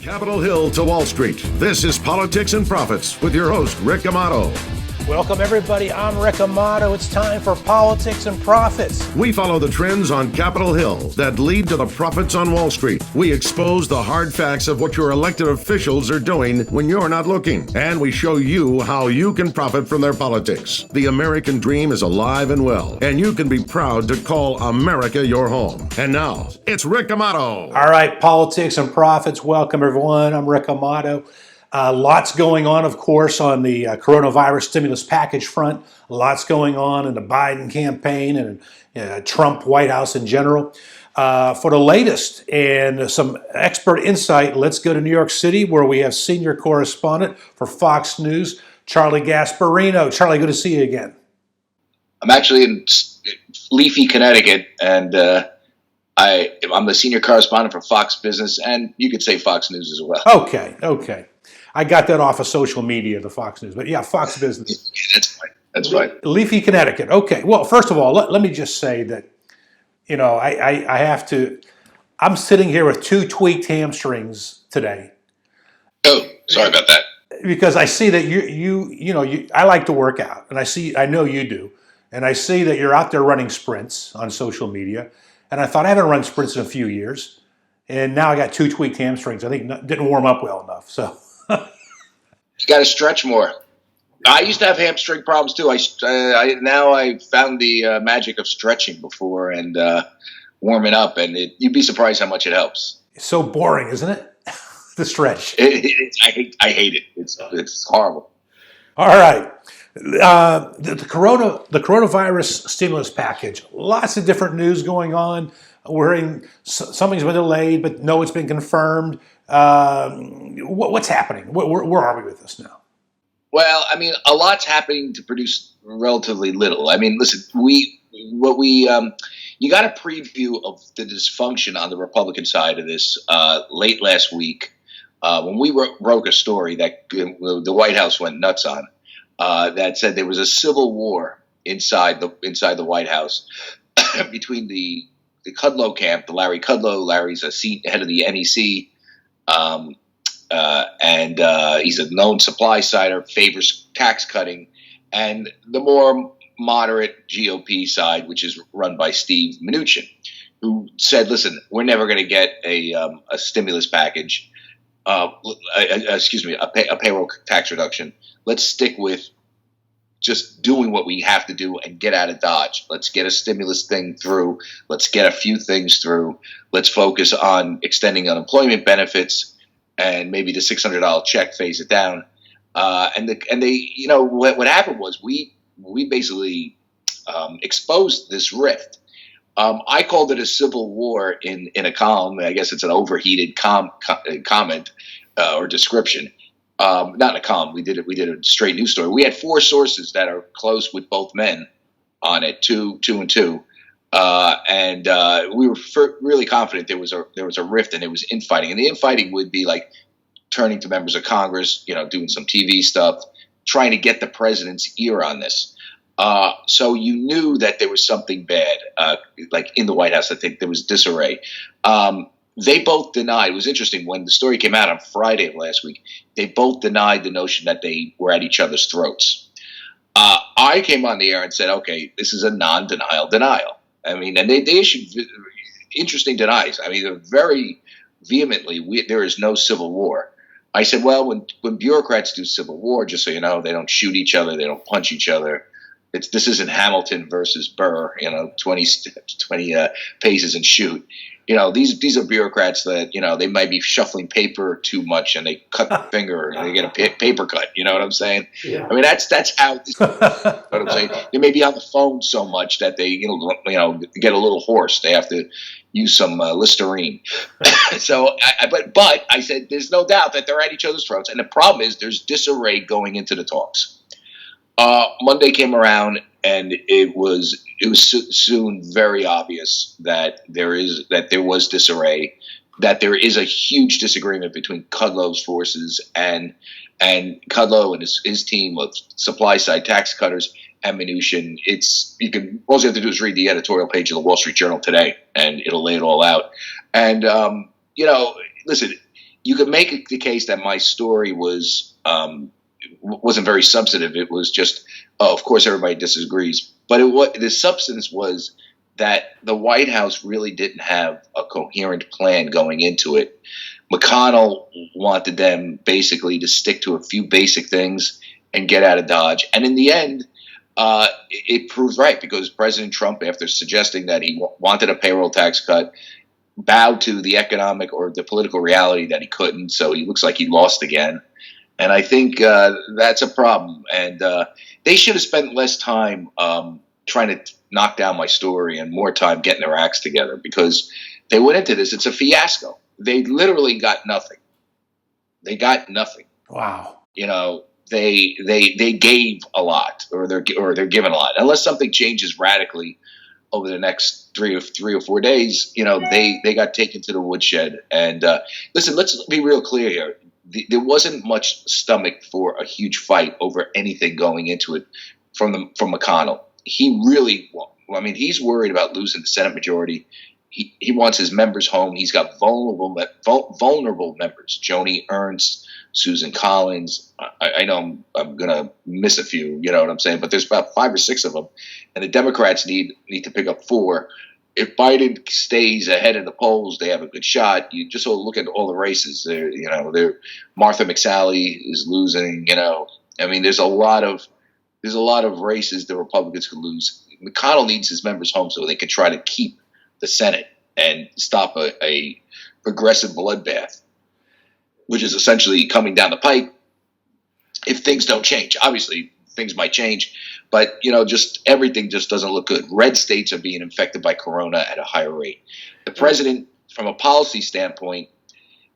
Capitol Hill to Wall Street. This is Politics and Profits with your host, Rick Amato. Welcome, everybody. I'm Rick Amato. It's time for Politics and Profits. We follow the trends on Capitol Hill that lead to the profits on Wall Street. We expose the hard facts of what your elected officials are doing when you're not looking. And we show you how you can profit from their politics. The American dream is alive and well, and you can be proud to call America your home. And now, it's Rick Amato. All right, Politics and Profits. Welcome, everyone. I'm Rick Amato. Lots going on, of course, on the coronavirus stimulus package front. Lots going on in the Biden campaign and Trump White House in general. For the latest and some expert insight, let's go to New York City, where we have senior correspondent for Fox News, Charlie Gasparino. Charlie, good to see you again. I'm actually in leafy Connecticut, and I'm the senior correspondent for Fox Business, and you could say Fox News as well. Okay. I got that off of social media, the Fox News, but yeah, Fox Business. That's right. Leafy, Connecticut. Okay. Well, first of all, let me just say that, I have to. I'm sitting here with two tweaked hamstrings today. Oh, sorry about that. Because I see that I like to work out, and I know you do, and I see that you're out there running sprints on social media, and I thought I haven't run sprints in a few years, and now I got two tweaked hamstrings. I think didn't warm up well enough, so. You got to stretch more. I used to have hamstring problems too. Now I found the magic of stretching before and warming up, and you'd be surprised how much it helps. It's so boring, isn't it? The stretch. I hate it. It's horrible. All right. The coronavirus stimulus package. Lots of different news going on. We're hearing something's been delayed, but no, it's been confirmed. What's happening? Where are we with this now? Well, I mean, a lot's happening to produce relatively little. I mean, listen, you got a preview of the dysfunction on the Republican side of this late last week when we broke a story that the White House went nuts on that said there was a civil war inside the White House between the Kudlow camp, the Larry Kudlow. Larry's head of the NEC. And he's a known supply sider, favors tax cutting, and the more moderate GOP side, which is run by Steve Mnuchin, who said, "Listen, we're never going to get a stimulus package, a payroll tax reduction. Let's stick with just doing what we have to do and get out of Dodge. Let's get a stimulus thing through. Let's get a few things through. Let's focus on extending unemployment benefits." And maybe the $600 check, phase it down, and what happened was we basically exposed this rift. I called it a civil war in a column. I guess it's an overheated comment or description. Not in a column. We did a straight news story. We had four sources that are close with both men on it, two and two. And we were really confident there was a rift and there was infighting, and the infighting would be like turning to members of Congress, doing some TV stuff, trying to get the president's ear on this. So you knew that there was something bad, like in the White House. I think there was disarray. They both denied. It was interesting when the story came out on Friday of last week. They both denied the notion that they were at each other's throats. I came on the air and said, "Okay, this is a non-denial denial." I mean, and they issued interesting denies. I mean, very vehemently, there is no civil war. I said, well, when bureaucrats do civil war, just so you know, they don't shoot each other, they don't punch each other. This isn't Hamilton versus Burr, 20 paces and shoot. These are bureaucrats that, they might be shuffling paper too much and they cut the finger and they get a paper cut. You know what I'm saying? Yeah. I mean, that's how, you know what I'm saying? They may be on the phone so much that they, get a little hoarse. They have to use some Listerine. So, but I said, there's no doubt that they're at each other's throats. And the problem is there's disarray going into the talks. Monday came around, and it was soon very obvious that there was disarray, that there is a huge disagreement between Kudlow's forces and Kudlow and his team of supply side tax cutters and Mnuchin. All you have to do is read the editorial page of the Wall Street Journal today, and it'll lay it all out. And listen, you could make the case that my story wasn't very substantive. It was just, oh, of course, everybody disagrees. But the substance was that the White House really didn't have a coherent plan going into it. McConnell wanted them basically to stick to a few basic things and get out of Dodge. And in the end, it proved right, because President Trump, after suggesting that he wanted a payroll tax cut, bowed to the economic or the political reality that he couldn't. So he looks like he lost again. And I think that's a problem. And they should have spent less time trying to knock down my story and more time getting their acts together, because they went into this. It's a fiasco. They literally got nothing. They got nothing. Wow. You know, they gave a lot, or they're given a lot. Unless something changes radically over the next three or 4 days, you know, they got taken to the woodshed. And listen, let's be real clear here. There wasn't much stomach for a huge fight over anything going into it from McConnell. He really, I mean, he's worried about losing the Senate majority. He wants his members home. He's got vulnerable members: Joni Ernst, Susan Collins. I know I'm going to miss a few, you know what I'm saying? But there's about 5 or 6 of them, and the Democrats need to pick up 4. If Biden stays ahead in the polls, they have a good shot. You just look at all the races. Martha McSally is losing. You know, I mean, there's a lot of races the Republicans could lose. McConnell needs his members home so they can try to keep the Senate and stop a progressive bloodbath, which is essentially coming down the pike if things don't change. Obviously, things might change, but just everything just doesn't look good. Red states are being infected by corona at a higher rate. The president, from a policy standpoint,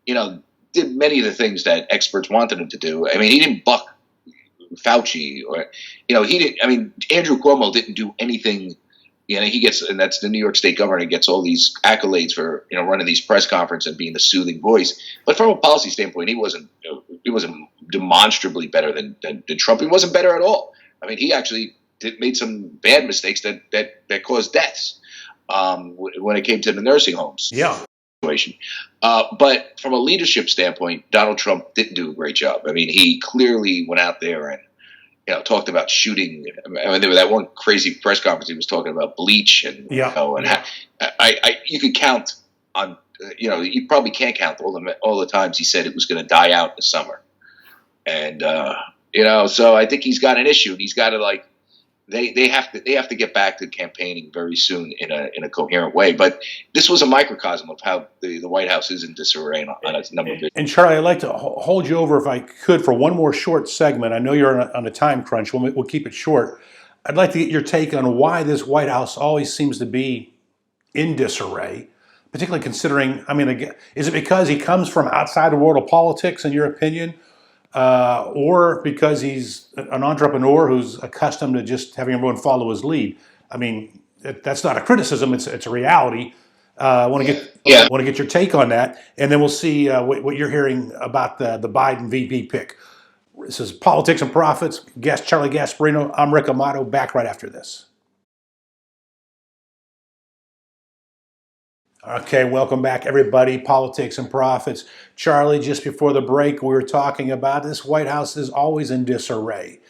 did many of the things that experts wanted him to do. I mean, he didn't buck Fauci, or he didn't. I mean, Andrew Cuomo didn't do anything. He gets, and that's the New York State governor, gets all these accolades for running these press conferences and being the soothing voice. But from a policy standpoint, he wasn't demonstrably better than Trump. He wasn't better at all. I mean, he actually made some bad mistakes that caused deaths when it came to the nursing homes. Yeah. Situation. But from a leadership standpoint, Donald Trump didn't do a great job. I mean, he clearly went out there and talked about shooting. I mean, there was that one crazy press conference. He was talking about bleach and you could count on. You probably can't count all the times he said it was going to die out in the summer. And so I think he's got an issue. He's got to they have to get back to campaigning very soon in a coherent way. But this was a microcosm of how the White House is in disarray on a number of issues. And Charlie, I'd like to hold you over, if I could, for one more short segment. I know you're on a time crunch. We'll keep it short. I'd like to get your take on why this White House always seems to be in disarray, particularly considering, I mean, is it because he comes from outside the world of politics, in your opinion? Or because he's an entrepreneur who's accustomed to just having everyone follow his lead? I mean, that's not a criticism; it's a reality. I want to get your take on that, and then we'll see what you're hearing about the Biden VP pick. This is Politics and Profits. Guest Charlie Gasparino. I'm Rick Amato. Back right after this. Okay, welcome back, everybody. Politics and Profits. Charlie, just before the break, we were talking about this White House is always in disarray.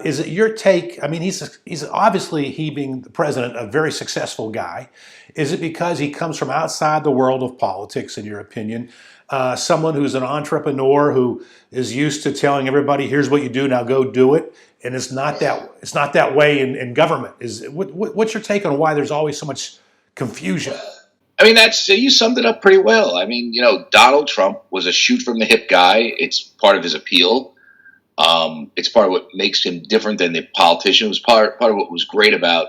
Is it your take? I mean, he's obviously, he being the president, a very successful guy. Is it because he comes from outside the world of politics, in your opinion? Someone who's an entrepreneur who is used to telling everybody, "Here's what you do, now go do it," and it's not that way in government. What's your take on why there's always so much confusion? I mean, you summed it up pretty well. I mean, Donald Trump was a shoot from the hip guy. It's part of his appeal. It's part of what makes him different than the politician. It was part of what was great about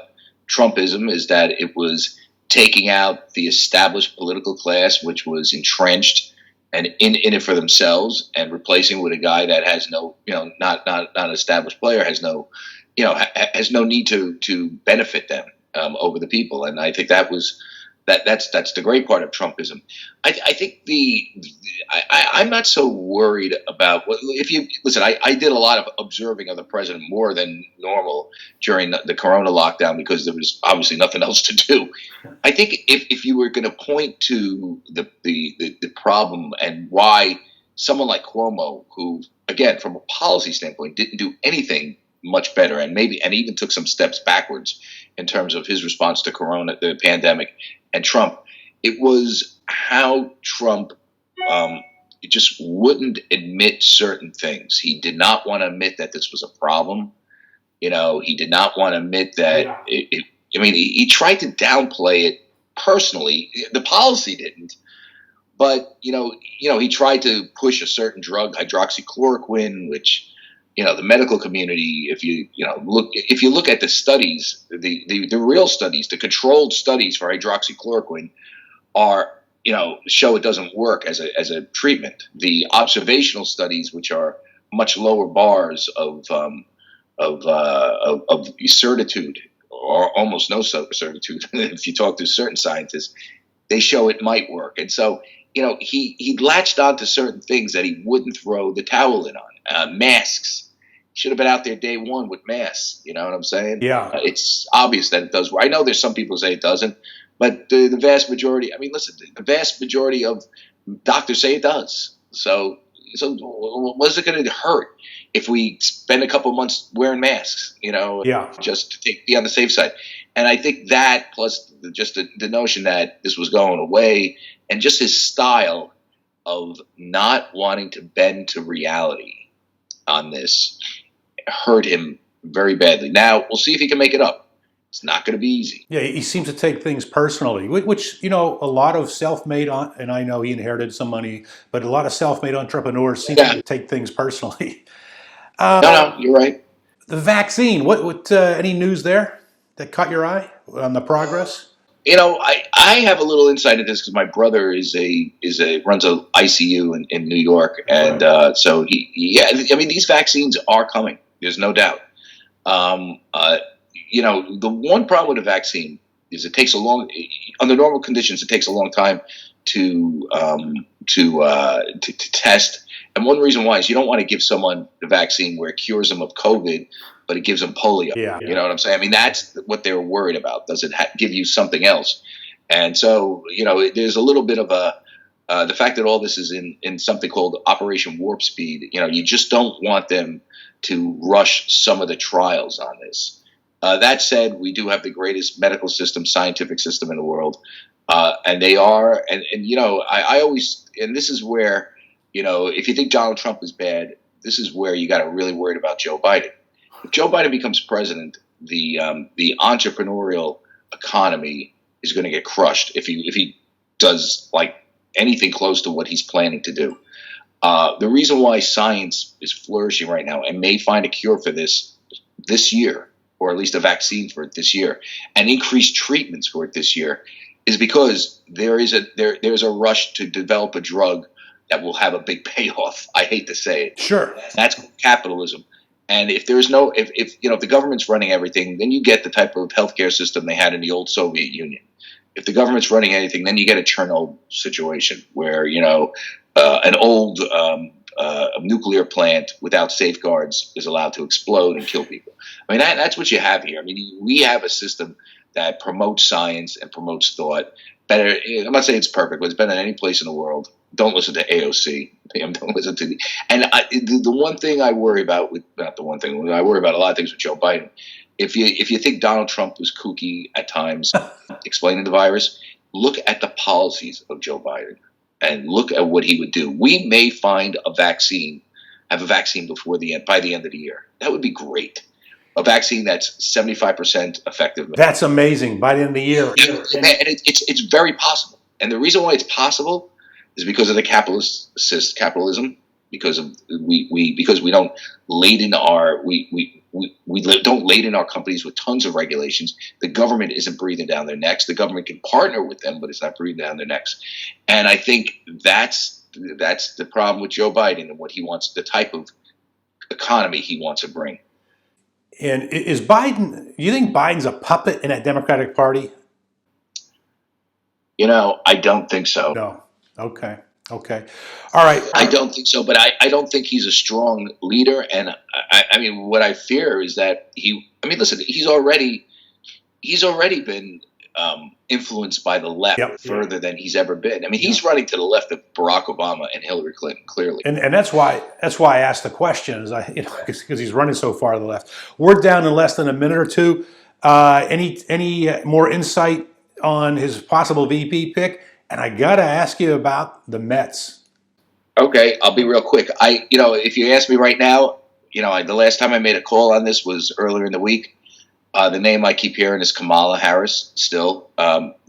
Trumpism is that it was taking out the established political class, which was entrenched and in it for themselves, and replacing with a guy that has no, not an established player, has no need to benefit them over the people. And I think that was That's the great part of Trumpism. I think I'm not so worried about if you listen. I did a lot of observing of the president more than normal during the Corona lockdown because there was obviously nothing else to do. I think if you were going to point to the problem and why someone like Cuomo, who again from a policy standpoint didn't do anything much better and even took some steps backwards in terms of his response to Corona, the pandemic, and Trump, it was how Trump just wouldn't admit certain things. He did not want to admit that this was a problem. He did not want to admit that. He tried to downplay it personally. The policy didn't, but he tried to push a certain drug, hydroxychloroquine, which the medical community, if you look at the studies, the real studies, the controlled studies for hydroxychloroquine are show it doesn't work as a treatment. The observational studies, which are much lower bars of certitude, or almost no certitude, if you talk to certain scientists, they show it might work. And so he latched on to certain things that he wouldn't throw the towel in on. Masks. Should have been out there day one with masks. You know what I'm saying? Yeah. It's obvious that it does. I know there's some people who say it doesn't, but the vast majority, listen, the vast majority of doctors say it does. So what's it going to hurt if we spend a couple months wearing masks, just to be on the safe side? And I think that plus just the notion that this was going away and just his style of not wanting to bend to reality on this hurt him very badly. Now, we'll see if he can make it up. It's not going to be easy. Yeah, he seems to take things personally, which, a lot of self-made, and I know he inherited some money, but a lot of self-made entrepreneurs seem to take things personally. No, you're right. The vaccine, what any news there that caught your eye on the progress? I have a little insight into this because my brother runs a ICU in New York, and so these vaccines are coming. There's no doubt. The one problem with a vaccine is it takes under normal conditions, it takes a long time to test. And one reason why is you don't want to give someone the vaccine where it cures them of COVID, but it gives them polio. Yeah. You know what I'm saying? That's what they're worried about. Does it give you something else? And so, there's a little bit of the fact that all this is in something called Operation Warp Speed. You just don't want them to rush some of the trials on this. That said, we do have the greatest medical system, scientific system in the world. And they are, I always, and this is where, if you think Donald Trump is bad, this is where you got to really worry about Joe Biden. If Joe Biden becomes president, the entrepreneurial economy is going to get crushed if he does like anything close to what he's planning to do. The reason why science is flourishing right now and may find a cure for this year, or at least a vaccine for it this year, and increased treatments for it this year, is because there's a rush to develop a drug that will have a big payoff. I hate to say it. Sure. That's capitalism. And if there's if the government's running everything, then you get the type of healthcare system they had in the old Soviet Union. If the government's running anything, then you get a Chernobyl situation where, an old nuclear plant without safeguards is allowed to explode and kill people. That's what you have here. We have a system that promotes science and promotes thought better. I'm not saying it's perfect, but it's better than any place in the world. Don't listen to AOC. Don't listen to the one thing I worry about I worry about a lot of things with Joe Biden. If you think Donald Trump was kooky at times explaining the virus, look at the policies of Joe Biden and look at what he would do. We may have a vaccine by the end of the year. That would be great. A vaccine that's 75% effective. That's amazing. By the end of the year. And it's very possible. And the reason why it's possible is because of the capitalism, because we don't laden our companies with tons of regulations. The government isn't breathing down their necks. The government can partner with them, but it's not breathing down their necks. And I think that's the problem with Joe Biden and what he wants, the type of economy he wants to bring. And is Biden, you think Biden's a puppet in that Democratic Party? I don't think so. No. Okay. Okay. All right. I don't think so, but I don't think he's a strong leader. And I mean, what I fear is that listen, he's already been influenced by the left further than he's ever been. I mean, he's running to the left of Barack Obama and Hillary Clinton, clearly. And that's why I asked the question, is because he's running so far to the left. We're down in less than a minute or two. Any more insight on his possible VP pick? And I got to ask you about the Mets. Okay, I'll be real quick. If you ask me right now, the last time I made a call on this was earlier in the week. The name I keep hearing is Kamala Harris still.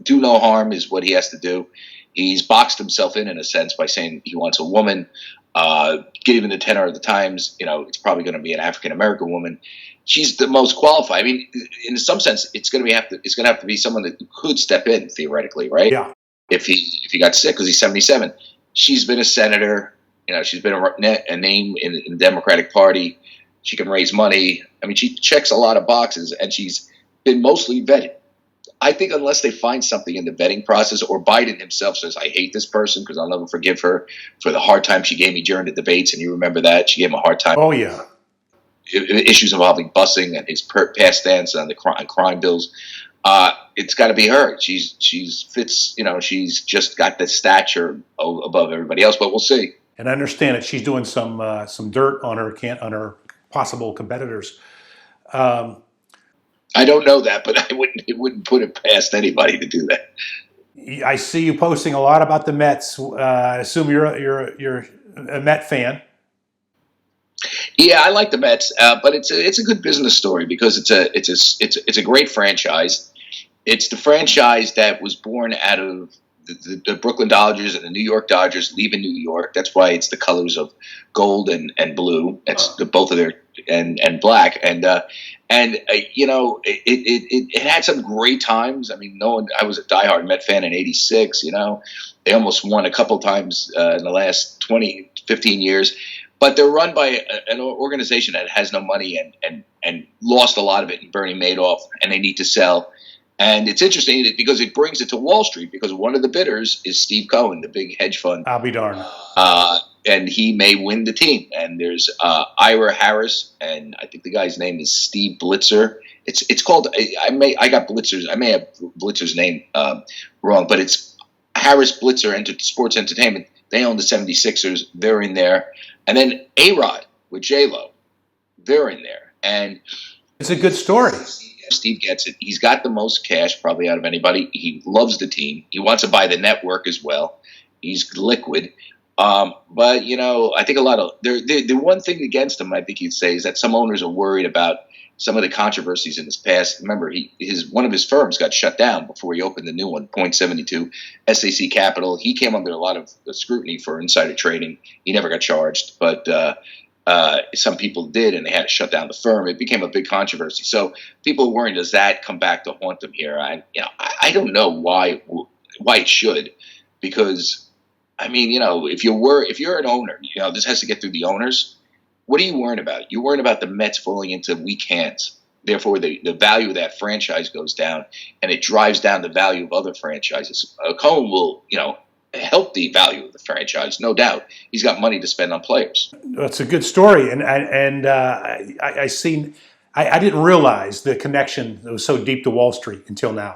Do no harm is what he has to do. He's boxed himself in a sense, by saying he wants a woman. Given the tenor of the times, it's probably going to be an African-American woman. She's the most qualified. I mean, in some sense, it's going to have to be someone that could step in theoretically, right? Yeah. If he got sick, because he's 77. She's been a senator. She's been a name in the Democratic Party. She can raise money. I mean, she checks a lot of boxes, and she's been mostly vetted. I think unless they find something in the vetting process, or Biden himself says, I hate this person because I'll never forgive her for the hard time she gave me during the debates, and you remember that. She gave him a hard time. Oh, yeah. Issues involving busing and his past stance on the crime bills. It's got to be her. She's just got the stature above everybody else, but we'll see. And I understand that she's doing some dirt on her possible competitors. I don't know that, but it wouldn't put it past anybody to do that. I see you posting a lot about the Mets. I assume you're a Met fan. Yeah, I like the Mets, but it's a good business story because it's a great franchise. It's the franchise that was born out of the Brooklyn Dodgers and the New York Dodgers leaving New York. That's why it's the colors of gold and blue. It's both of their and black. It had some great times. I mean, I was a diehard Met fan in '86. They almost won a couple times in the last 15 years. But they're run by an organization that has no money and lost a lot of it in Bernie Madoff, and they need to sell. And it's interesting because it brings it to Wall Street, because one of the bidders is Steve Cohen, the big hedge fund. I'll be darned. And he may win the team. And there's Ira Harris, and I think the guy's name is Steve Blitzer. It's called. I got Blitzer's. I may have Blitzer's name wrong, but it's Harris Blitzer Sports Entertainment. They own the 76ers. They're in there. And then A-Rod with J-Lo. They're in there. And it's a good story. Steve gets it. He's got the most cash probably out of anybody. He loves the team. He wants to buy the network as well. He's liquid. But, I think a lot of the one thing against him, I think you'd say, is that some owners are worried about some of the controversies in his past. Remember, one of his firms got shut down before he opened the new one, Point72, SAC Capital. He came under a lot of scrutiny for insider trading. He never got charged, but some people did, and they had to shut down the firm. It became a big controversy. So people are worried, does that come back to haunt them here? I don't know why it should, because if you're an owner, this has to get through the owners. What are you worrying about? You're worrying about the Mets falling into weak hands. Therefore, the value of that franchise goes down, and it drives down the value of other franchises. Cohen will, help the value of the franchise, no doubt. He's got money to spend on players. That's a good story, and I didn't realize the connection that was so deep to Wall Street until now.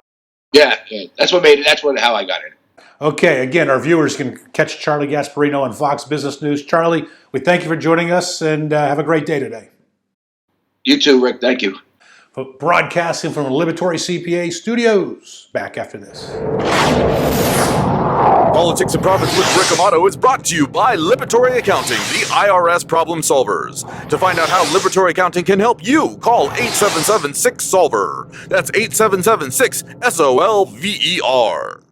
Yeah, that's what made it. That's how I got it. Okay, again, our viewers can catch Charlie Gasparino on Fox Business News. Charlie, we thank you for joining us, and have a great day today. You too, Rick. Thank you. Broadcasting from the Liberatory CPA Studios. Back after this. Politics and Profits with Rick Amato is brought to you by Liberatory Accounting, the IRS problem solvers. To find out how Liberatory Accounting can help you, call 877-6-SOLVER. That's 877-6-SOLVER.